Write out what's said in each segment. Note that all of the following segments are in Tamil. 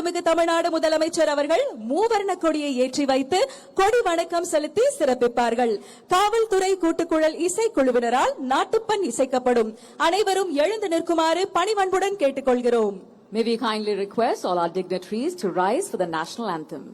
மிகு தமிழ்நாடு முதலமைச்சர் அவர்கள் மூவர்ண கொடியை ஏற்றி வைத்து கொடி வணக்கம் செலுத்தி சிறப்பிப்பார்கள். காவல்துறை கூட்டுக்குழல் இசைக்குழுவினரால் நாட்டுப்பண் இசைக்கப்படும். அனைவரும் எழுந்து நிற்குமாறு பணிவன்புடன் கேட்டுக்கொள்கிறோம். May we kindly request all our dignitaries to rise for the national anthem.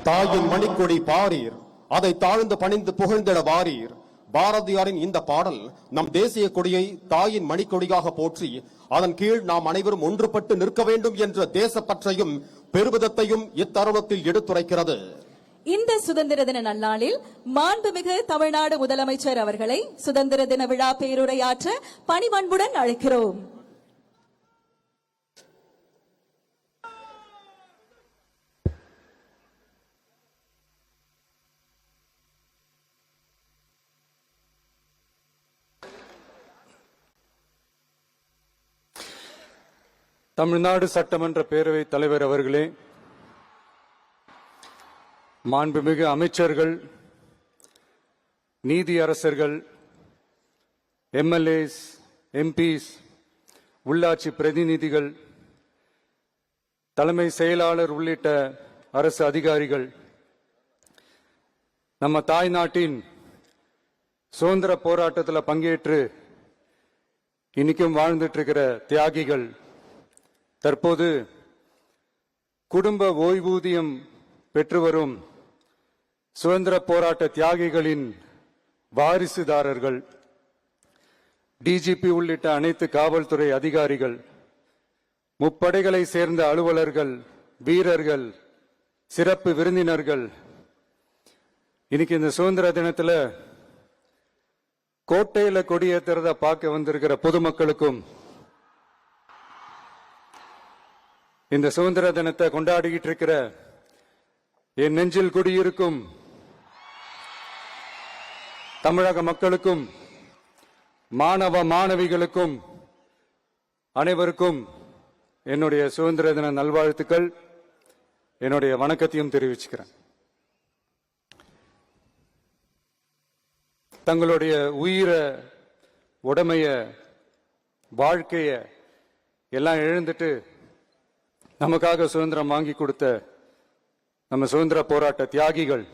தாயின் மணிக்கொடி பாரீர், அதை தாழ்ந்து பணிந்து புகழ்ந்திட வாரீர். பாரதியாரின் இந்த பாடல் நம் தேசிய கொடியை தாயின் மணிக்கொடியாக போற்றி அதன் கீழ் நாம் அனைவரும் ஒன்றுபட்டு நிற்க வேண்டும் என்ற தேசப்பற்றையும் பெருமிதத்தையும் இத்தருணத்தில் எடுத்துரைக்கிறது. இந்த சுதந்திர தின நன்னாளில் மாண்புமிகு தமிழ்நாடு முதலமைச்சர் அவர்களை சுதந்திர தின விழா பேருரையாற்ற பணிவன்புடன் அழைக்கிறோம். தமிழ்நாடு சட்டமன்ற பேரவைத் தலைவர் அவர்களே, மாண்புமிகு அமைச்சர்கள், நீதியரசர்கள், எம்எல்ஏஸ், எம்பிஸ், உள்ளாட்சி பிரதிநிதிகள், தலைமை செயலாளர் உள்ளிட்ட அரசு அதிகாரிகள், நம்ம தாய் நாட்டின் சுதந்திர போராட்டத்தில் பங்கேற்று இன்னைக்கும் வாழ்ந்துட்டு இருக்கிற தியாகிகள், தற்போது குடும்ப ஓய்வூதியம் பெற்று வரும் சுதந்திர போராட்ட தியாகிகளின் வாரிசுதாரர்கள், டிஜிபி உள்ளிட்ட அனைத்து காவல்துறை அதிகாரிகள், முப்படைகளை சேர்ந்த அலுவலர்கள், வீரர்கள், சிறப்பு விருந்தினர்கள், இன்னைக்கு இந்த சுதந்திர தினத்தில் கோட்டையில கொடியேற்றுறத பார்க்க வந்திருக்கிற பொதுமக்களுக்கும், இந்த சுதந்திர தினத்தை கொண்டாடிக்கிட்டு இருக்கிற என் நெஞ்சில் குடியிருக்கும் தமிழக மக்களுக்கும், மாணவ மாணவிகளுக்கும் அனைவருக்கும் என்னுடைய சுதந்திர தின நல்வாழ்த்துக்கள், என்னுடைய வணக்கத்தையும் தெரிவிச்சுக்கிறேன். தங்களுடைய உயிரை, உடமைய, வாழ்க்கைய எல்லாம் இழந்துட்டு நமக்காக சுதந்திரம் வாங்கி கொடுத்த நம்ம சுதந்திர போராட்ட தியாகிகள்,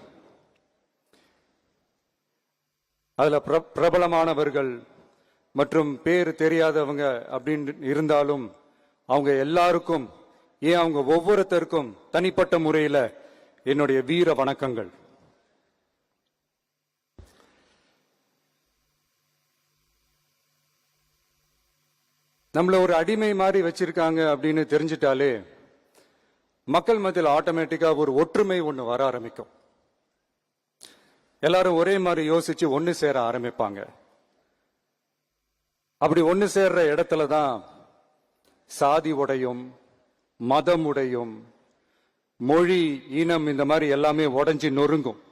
அதுல பிரபலமானவர்கள் மற்றும் பேர் தெரியாதவங்க அப்படின்னு இருந்தாலும் அவங்க எல்லாருக்கும், ஏன் அவங்க ஒவ்வொருத்தருக்கும் தனிப்பட்ட முறையில் என்னுடைய வீர வணக்கங்கள். நம்மள ஒரு அடிமை மாதிரி வச்சிருக்காங்க அப்படின்னு தெரிஞ்சிட்டாலே மக்கள் மத்தியில் ஆட்டோமேட்டிக்கா ஒரு ஒற்றுமை ஒண்ணு வர ஆரம்பிக்கும். எல்லாரும் ஒரே மாதிரி யோசிச்சு ஒன்னு சேர ஆரம்பிப்பாங்க. அப்படி ஒன்னு சேர்ற இடத்துல தான் சாதி உடையும், மதம் உடையும், மொழி, இனம் இந்த மாதிரி எல்லாமே உடைஞ்சு நொறுங்கும்.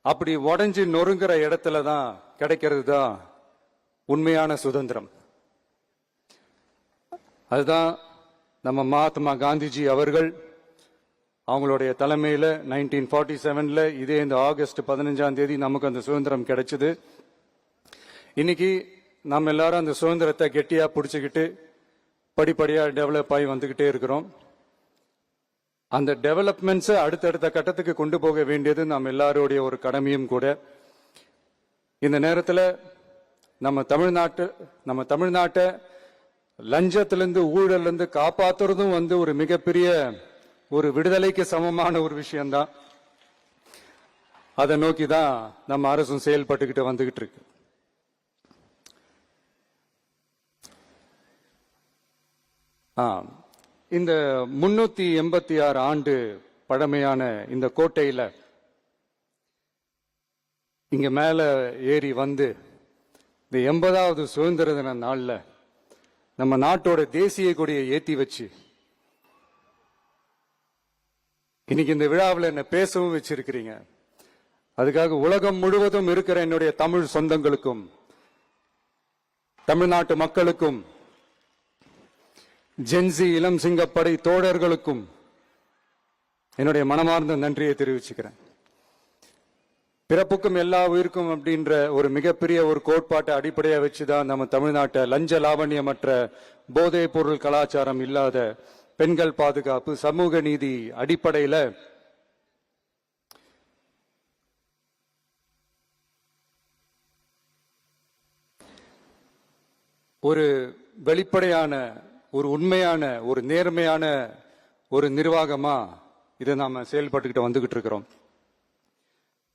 அப்படி உடைஞ்சு நொறுங்குற இடத்துல தான் கிடைக்கிறது தான் உண்மையான சுதந்திரம். அதுதான் நம்ம மகாத்மா காந்திஜி அவர்கள் அவங்களுடைய தலைமையில் 1947 இதே இந்த ஆகஸ்ட் 15 நமக்கு அந்த சுதந்திரம் கிடைச்சது. இன்னைக்கு நம்ம எல்லாரும் அந்த சுதந்திரத்தை கெட்டியா பிடிச்சுக்கிட்டு படிப்படியா டெவலப் ஆகி வந்துகிட்டே இருக்கிறோம். அந்த டெவலப்மெண்ட்ஸை அடுத்தடுத்த கட்டத்துக்கு கொண்டு போக வேண்டியது நம்ம எல்லாருடைய ஒரு கடமையும் கூட. இந்த நேரத்தில் நம்ம தமிழ்நாட்டை லஞ்சத்திலிருந்து ஊழலிருந்து காப்பாத்துறதும் ஒரு மிகப்பெரிய ஒரு விடுதலைக்கு சமமான ஒரு விஷயம்தான். அதை நோக்கி தான் நம்ம அரசும் செயல்பட்டுக்கிட்டு வந்துகிட்டு இருக்கு. இந்த 386 ஆண்டு பழமையான இந்த கோட்டையில இங்க மேல ஏறி வந்து இந்த 80வது சுதந்திர தின நாள்ல நம்ம நாட்டோட தேசிய கொடியை ஏத்தி வச்சு இன்னைக்கு இந்த விழாவில் என்ன பேசவும் வச்சிருக்கிறீங்க. அதுக்காக உலகம் முழுவதும் இருக்கிற என்னுடைய தமிழ் சொந்தங்களுக்கும் தமிழ்நாட்டு மக்களுக்கும் ஜென்சி இளம் சிங்கப்படை தோழர்களுக்கும் என்னுடைய மனமார்ந்த நன்றியை தெரிவிச்சுக்கிறேன். பிறப்புக்கும் எல்லா உயிருக்கும் அப்படின்ற ஒரு மிகப்பெரிய ஒரு கோட்பாட்டை அடிப்படையா வச்சுதான் நம்ம தமிழ்நாட்டை லஞ்ச லாவண்யமற்ற போதைப் பொருள் கலாச்சாரம் இல்லாத பெண்கள் பாதுகாப்பு சமூக நீதி அடிப்படையில ஒரு வெளிப்படையான ஒரு உண்மையான ஒரு நேர்மையான ஒரு நிர்வாகமா இதை நாம செயல்பட்டுக்கிட்டு வந்துகிட்டு இருக்கிறோம்.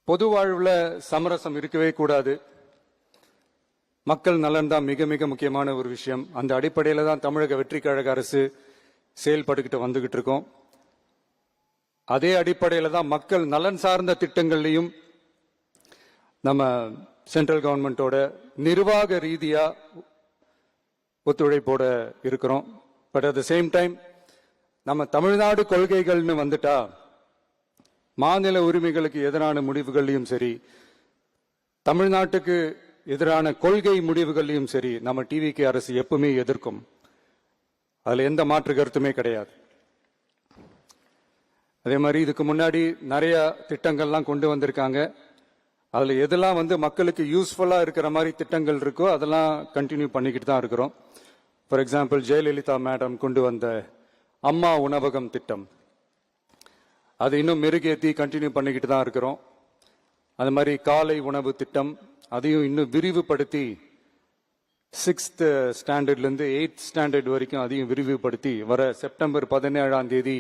பொது வாழ்வுல சமரசம் இருக்கவே கூடாது. மக்கள் நலன் தான் மிக மிக முக்கியமான ஒரு விஷயம். அந்த அடிப்படையில தான் தமிழக வெற்றி கழக அரசு செயல்பட்டுக்கிட்டு வந்துகிட்டு இருக்கோம். அதே அடிப்படையில தான் மக்கள் நலன் சார்ந்த திட்டங்கள்லையும் நம்ம சென்ட்ரல் கவர்மெண்டோட நிர்வாக ரீதியா ஒத்துழைப்போட இருக்கிறோம். But at the same time நம்ம தமிழ்நாடு கொள்கைகள்னு வந்துட்டா மாநில உரிமைகளுக்கு எதிரான முடிவுகள்லையும் சரி தமிழ்நாட்டுக்கு எதிரான கொள்கை முடிவுகள்லையும் சரி நம்ம டிவிகே அரசு எப்பவுமே எதிர்க்கும். அதுல எந்த மாற்று கருத்துமே கிடையாது. அதே மாதிரி இதுக்கு முன்னாடி நிறைய திட்டங்கள்லாம் கொண்டு வந்திருக்காங்க. அதுல எதெல்லாம் மக்களுக்கு யூஸ்ஃபுல்லா இருக்கிற மாதிரி திட்டங்கள் இருக்கோ அதெல்லாம் கண்டினியூ பண்ணிக்கிட்டு தான் இருக்கிறோம். ஃபார் எக்ஸாம்பிள் ஜெயலலிதா மேடம் கொண்டு வந்த அம்மா உணவகம் திட்டம், அது இன்னும் மெருகேற்றி கண்டினியூ பண்ணிக்கிட்டு தான் இருக்கிறோம். அது மாதிரி காலை உணவு திட்டம் அதையும் இன்னும் விரிவுபடுத்தி 6th ஸ்டாண்டர்ட்லேருந்து 8th ஸ்டாண்டர்ட் வரைக்கும் அதையும் விரிவுபடுத்தி வர செப்டம்பர் 17ஆம் தேதி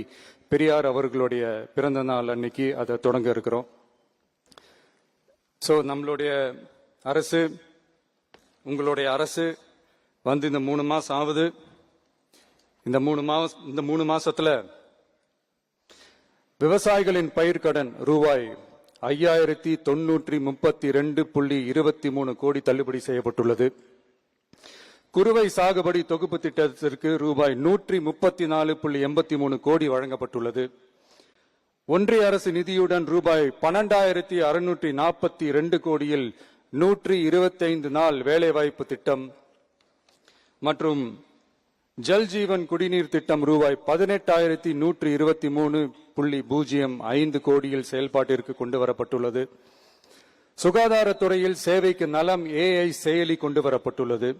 பெரியார் அவர்களுடைய பிறந்த நாள் அன்னைக்கு அதை தொடங்க இருக்கிறோம். ஸோ நம்மளுடைய அரசு உங்களுடைய அரசு இந்த 3 மாசம் ஆகுது. இந்த 3 மாசத்துல விவசாயிகளின் பயிர்க்கடன் ரூபாய் 5932.23 கோடி தள்ளுபடி செய்யப்பட்டுள்ளது. குறுவை சாகுபடி தொகுப்பு திட்டத்திற்கு ரூபாய் 134.83 கோடி வழங்கப்பட்டுள்ளது. ஒன்றிய அரசு நிதியுடன் ரூபாய் 12,642 கோடியில் 125 நாள் வேலைவாய்ப்பு திட்டம் மற்றும் ஜல் ஜீவன் குடிநீர் திட்டம் ரூபாய் 18,123.05 கோடியில் செயல்பாட்டிற்கு கொண்டு வரப்பட்டுள்ளது. சுகாதாரத்துறையில் சேவைக்கு நலம் AI செயலி கொண்டு வரப்பட்டுள்ளது.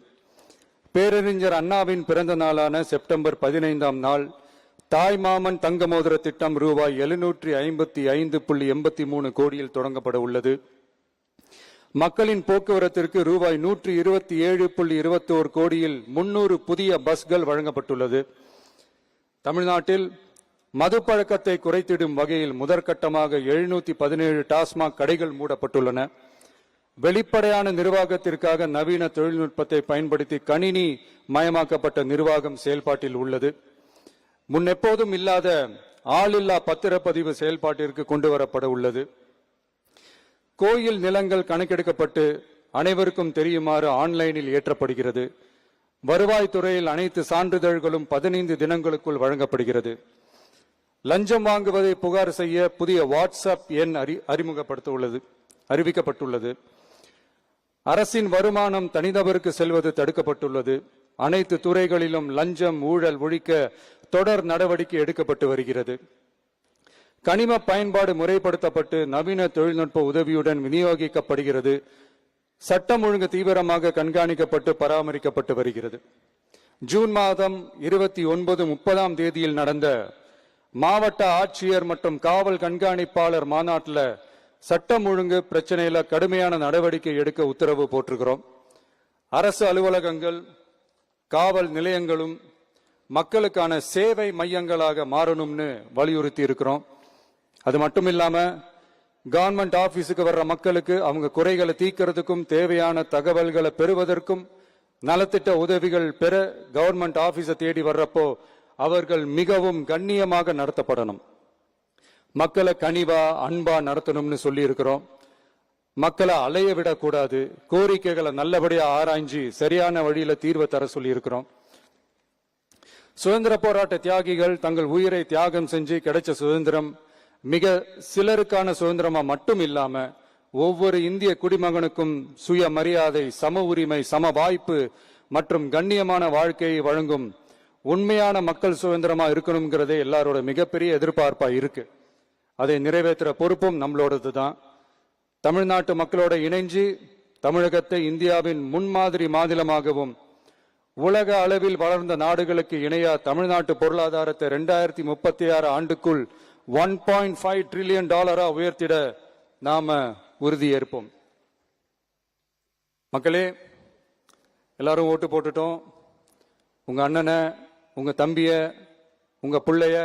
பேரறிஞர் அண்ணாவின் பிறந்த நாளான செப்டம்பர் 15ஆம் நாள் தாய்மாமன் தங்க மோதிர திட்டம் ரூபாய் 755.83 கோடியில் தொடங்கப்பட உள்ளது. மக்களின் போக்குவரத்திற்கு ரூபாய் 127.21 கோடியில் 300 புதிய பஸ்கள் வழங்கப்பட்டுள்ளது. தமிழ்நாட்டில் மது பழக்கத்தை குறைத்திடும் வகையில் முதற்கட்டமாக 717 டாஸ்மாக் கடைகள் மூடப்பட்டுள்ளன. வெளிப்படையான நிர்வாகத்திற்காக நவீன தொழில்நுட்பத்தை பயன்படுத்தி கணினி மயமாக்கப்பட்ட நிர்வாகம் செயல்பாட்டில் உள்ளது. முன்னெப்போதும் இல்லாத ஆளில்லா பத்திரப்பதிவு செயல்பாட்டிற்கு கொண்டு வரப்பட உள்ளது. கோயில் நிலங்கள் கணக்கெடுக்கப்பட்டு அனைவருக்கும் தெரியுமாறு ஆன்லைனில் ஏற்றப்படுகிறது. வருவாய்த்துறையில் அனைத்து சான்றிதழ்களும் 15 தினங்களுக்குள் வழங்கப்படுகிறது. லஞ்சம் வாங்குவதை புகார் செய்ய புதிய வாட்ஸ்அப் எண் அறிவிக்கப்பட்டுள்ளது. அரசின் வருமானம் தனிநபருக்கு செல்வது தடுக்கப்பட்டுள்ளது. அனைத்து துறைகளிலும் லஞ்சம் ஊழல் ஒழிக்க தொடர் நடவடிக்கை எடுக்கப்பட்டு வருகிறது. கனிம பயன்பாடு முறைப்படுத்தப்பட்டு நவீன தொழில்நுட்ப உதவியுடன் விநியோகிக்கப்படுகிறது. சட்டம் ஒழுங்கு தீவிரமாக கண்காணிக்கப்பட்டு பராமரிக்கப்பட்டு வருகிறது. ஜூன் மாதம் 29, 30 தேதியில் நடந்த மாவட்ட ஆட்சியர் மற்றும் காவல் கண்காணிப்பாளர் மாநாட்டில் சட்டம் ஒழுங்கு பிரச்சனையில கடுமையான நடவடிக்கை எடுக்க உத்தரவு போட்டிருக்கிறோம். அரசு அலுவலகங்கள், காவல் நிலையங்களும் மக்களுக்கான சேவை மையங்களாக மாறணும்னு வலியுறுத்தி இருக்கிறோம். அது மட்டும் இல்லாம கவர்மெண்ட் ஆபீஸுக்கு வர்ற மக்களுக்கு அவங்க குறைகளை தீர்க்கிறதுக்கும் தேவையான தகவல்களை பெறுவதற்கும் நலத்திட்ட உதவிகள் பெற கவர்மெண்ட் ஆபீஸை தேடி வர்றப்போ அவர்கள் மிகவும் கண்ணியமாக நடத்தப்படணும். மக்களை கனிவா அன்பா நடத்தணும்னு சொல்லி இருக்கிறோம். மக்களை அலைய விடக்கூடாது. கோரிக்கைகளை நல்லபடியா ஆராய்ஞ்சு சரியான வழியில தீர்வை தர சொல்லி இருக்கிறோம். சுதந்திர போராட்ட தியாகிகள் தங்கள் உயிரை தியாகம் செஞ்சு கிடைச்ச சுதந்திரம் மிக சிலருக்கான சுதந்திரமா மட்டும் இல்லாம ஒவ்வொரு இந்திய குடிமகனுக்கும் சுய மரியாதை, சம உரிமை, சம வாய்ப்பு மற்றும் கண்ணியமான வாழ்க்கையை வழங்கும் உண்மையான மக்கள் சுதந்திரமா இருக்கணுங்கிறதே எல்லாரோட மிகப்பெரிய எதிர்பார்ப்பா இருக்கு. அதை நிறைவேற்றுற பொறுப்பும் நம்மளோடது தான். தமிழ்நாட்டு மக்களோட இணைஞ்சு தமிழகத்தை இந்தியாவின் முன்மாதிரி மாநிலமாகவும் உலக அளவில் வளர்ந்த நாடுகளுக்கு இணையா தமிழ்நாட்டு பொருளாதாரத்தை 2036 ஆண்டுக்குள் $1.5 trillion உயர்த்திட நாம உறுதியேற்போம். மக்களே, எல்லாரும் ஓட்டு போட்டுட்டோம். உங்க அண்ணனை, உங்க தம்பிய, உங்க பிள்ளைய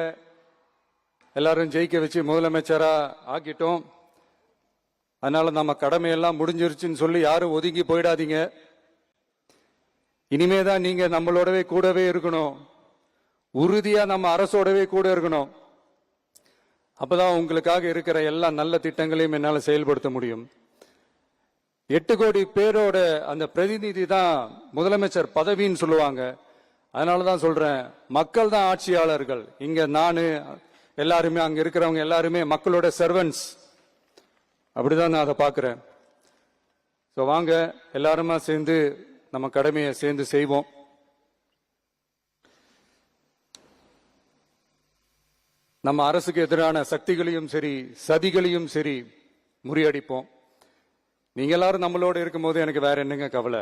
எல்லாரும் ஜெயிக்க வச்சு முதலமைச்சரா ஆக்கிட்டோம். அதனால நம்ம கடமையெல்லாம் முடிஞ்சிருச்சுன்னு சொல்லி யாரும் ஒதுங்கி போயிடாதீங்க. இனிமேதான் நீங்க நம்மளோடவே கூடவே இருக்கணும். உறுதியா நம்ம அரசோடவே கூட இருக்கணும். அப்பதான் உங்களுக்காக இருக்கிற எல்லா நல்ல திட்டங்களையும் என்னால செயல்படுத்த முடியும். 8 கோடி பேரோட அந்த பிரதிநிதி தான் முதலமைச்சர் பதவின்னு சொல்லுவாங்க. அதனாலதான் சொல்றேன், மக்கள் தான் ஆட்சியாளர்கள். இங்க நானு, எல்லாருமே அங்க இருக்கிறவங்க எல்லாருமே மக்களோட சர்வன்ட்ஸ். அப்படிதான் நான் அதை பார்க்கிறேன். ஸோ வாங்க எல்லாருமா சேர்ந்து நம்ம கடமையை சேர்ந்து செய்வோம். நம்ம அரசுக்கு எதிரான சக்திகளையும் சரி சதிகளையும் சரி முறியடிப்போம். நீங்க எல்லாரும் நம்மளோட இருக்கும்போது எனக்கு வேற என்னங்க கவலை?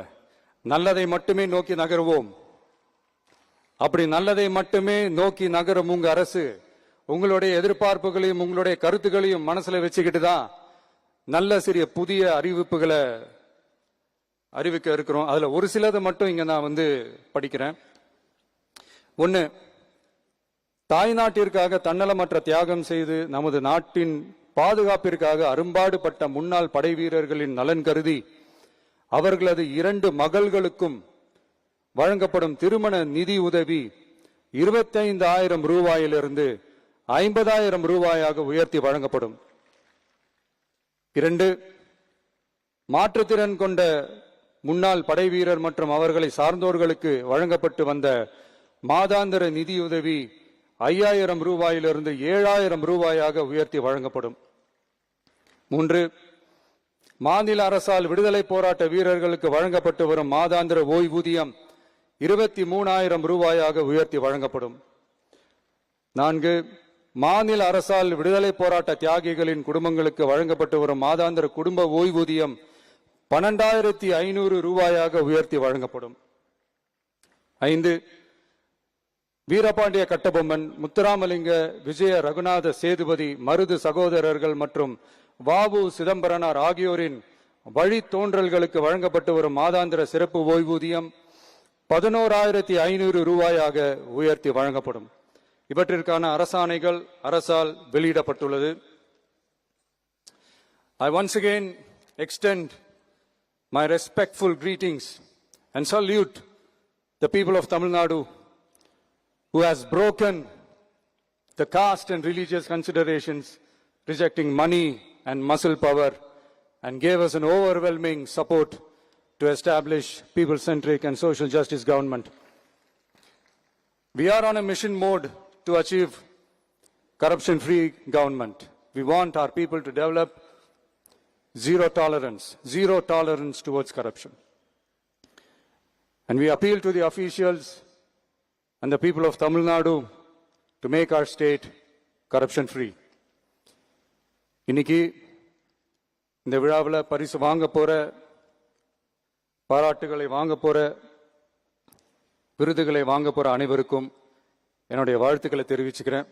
நல்லதை மட்டுமே நோக்கி நகருவோம். அப்படி நல்லதை மட்டுமே நோக்கி நகரும் உங்க அரசு உங்களுடைய எதிர்பார்ப்புகளையும் உங்களுடைய கருத்துக்களையும் மனசுல வச்சுக்கிட்டு தான் நல்ல சிறிய புதிய அறிவிப்புகளை அறிவிக்க இருக்கிறோம். அதுல ஒரு சிலதை மட்டும் இங்க நான் படிக்கிறேன். ஒன்னு, தாய்நாட்டிற்காக தன்னலமற்ற தியாகம் செய்து நமது நாட்டின் பாதுகாப்பிற்காக அரும்பாடுபட்ட முன்னாள் படை வீரர்களின் நலன் கருதி அவர்களது 2 மகள்களுக்கும் வழங்கப்படும் திருமண நிதி உதவி 25,000 ரூபாயிலிருந்து 50,000 ரூபாயாக உயர்த்தி வழங்கப்படும். 2, மாற்றுத்திறன் கொண்ட முன்னாள் படை வீரர் மற்றும் அவர்களை சார்ந்தோர்களுக்கு வழங்கப்பட்டு வந்த மாதாந்திர நிதியுதவி 5,000 ரூபாயிலிருந்து 7,000 ரூபாயாக உயர்த்தி வழங்கப்படும். 3, மாநில அரசால் விடுதலை போராட்ட வீரர்களுக்கு வழங்கப்பட்டு வரும் மாதாந்திர ஓய்வூதியம் 23,000 ரூபாயாக உயர்த்தி வழங்கப்படும். 4, மாநில அரசால் விடுதலை போராட்ட தியாகிகளின் குடும்பங்களுக்கு வழங்கப்பட்டு வரும் மாதாந்திர குடும்ப ஓய்வூதியம் 12,500 ரூபாயாக உயர்த்தி வழங்கப்படும். 5, வீரபாண்டிய கட்டபொம்மன், முத்துராமலிங்க, விஜய ரகுநாத சேதுபதி, மருது சகோதரர்கள் மற்றும் வாவு சிதம்பரனார் ஆகியோரின் வழித்தோன்றல்களுக்கு வழங்கப்பட்டு வரும் மாதாந்திர சிறப்பு ஓய்வூதியம் 11,500 ரூபாயாக உயர்த்தி வழங்கப்படும். இவற்றிற்கான அரசாணைகள் அரசால் வெளியிடப்பட்டுள்ளது. I once again extend my respectful greetings and salute the people of Tamil Nadu who has broken the caste and religious considerations, rejecting money and muscle power, and gave us an overwhelming support to establish people-centric and social justice government. We are on a mission mode to achieve corruption-free government. We want our people to develop zero tolerance towards corruption. And we appeal to the officials and the people of Tamil Nadu to make our state corruption-free. இன்னைக்கு இந்த விழாவில் பரிசு வாங்க போற பாராட்டுகளை வாங்க போற, விருதுகளை வாங்க போற அனைவருக்கும் என்னுடைய வாழ்த்துக்களை தெரிவிச்சுக்கிறேன்.